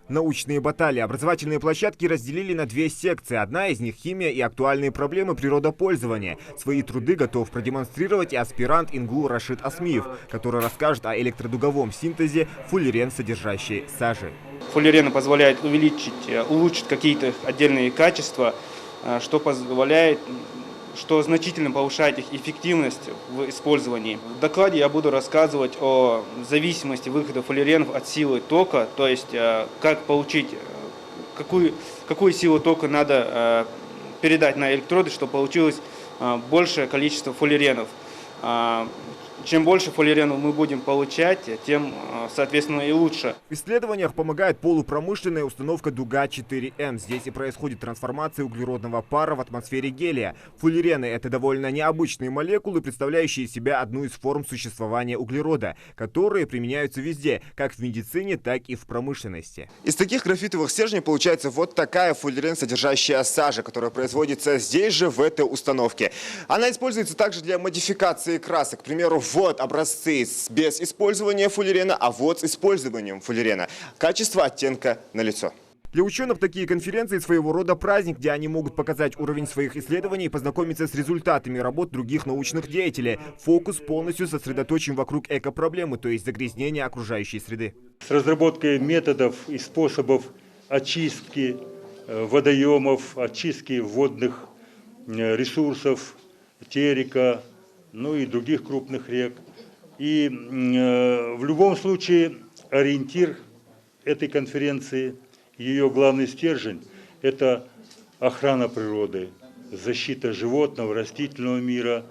Научные баталии. Образовательные площадки разделили на две секции. Одна из них — химия и актуальные проблемы природопользования. Свои труды готов продемонстрировать и аспирант ИНГУ Рашид Асмиев, который расскажет о электродуговом синтезе фуллерен, содержащей сажи. Фуллерен позволяет улучшить какие-то отдельные качества, что значительно повышает их эффективность в использовании. В докладе я буду рассказывать о зависимости выхода фуллеренов от силы тока, то есть как получить, какую силу тока надо передать на электроды, чтобы получилось большее количество фуллеренов. Чем больше фуллеренов мы будем получать, тем, соответственно, и лучше. В исследованиях помогает полупромышленная установка Дуга-4М. Здесь и происходит трансформация углеродного пара в атмосфере гелия. Фуллерены — это довольно необычные молекулы, представляющие из себя одну из форм существования углерода, которые применяются везде, как в медицине, так и в промышленности. Из таких графитовых стержней получается вот такая фуллерен, содержащая сажа, которая производится здесь же, в этой установке. Она используется также для модификации красок. К примеру, вот образцы без использования фуллерена, а вот с использованием фуллерена. Качество оттенка налицо. Для ученых такие конференции — своего рода праздник, где они могут показать уровень своих исследований и познакомиться с результатами работ других научных деятелей. Фокус полностью сосредоточен вокруг экопроблемы, то есть загрязнения окружающей среды. С разработкой методов и способов очистки водоемов, очистки водных ресурсов, терека, ну и других крупных рек. И в любом случае ориентир этой конференции, ее главный стержень – это охрана природы, защита животного, растительного мира,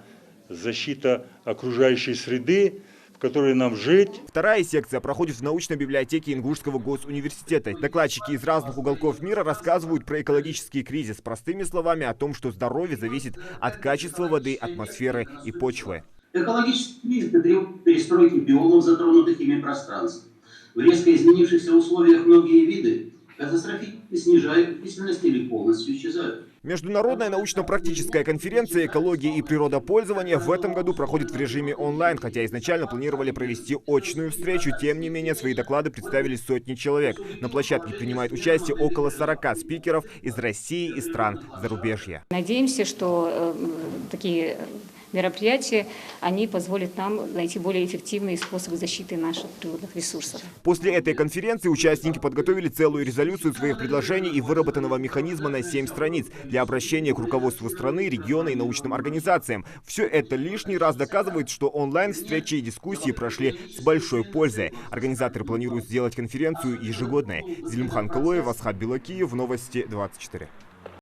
защита окружающей среды, в которой нам жить. Вторая секция проходит в научной библиотеке Ингушского госуниверситета. Докладчики из разных уголков мира рассказывают про экологический кризис, простыми словами о том, что здоровье зависит от качества воды, атмосферы и почвы. Экологический кризис требует перестройки биомов, затронутых ими пространств. В резко изменившихся условиях многие виды катастрофически снижают численность или полностью исчезают. Международная научно-практическая конференция «Экология и природопользование» в этом году проходит в режиме онлайн, хотя изначально планировали провести очную встречу. Тем не менее, свои доклады представили сотни человек. На площадке принимает участие около 40 спикеров из России и стран зарубежья. Надеемся, что такие мероприятия, они позволят нам найти более эффективные способы защиты наших природных ресурсов. После этой конференции участники подготовили целую резолюцию своих предложений и выработанного механизма на 7 страниц для обращения к руководству страны, региона и научным организациям. Все это лишний раз доказывает, что онлайн-встречи и дискуссии прошли с большой пользой. Организаторы планируют сделать конференцию ежегодной. Зелимхан Калоев, Асхат Белакиев, Новости 24.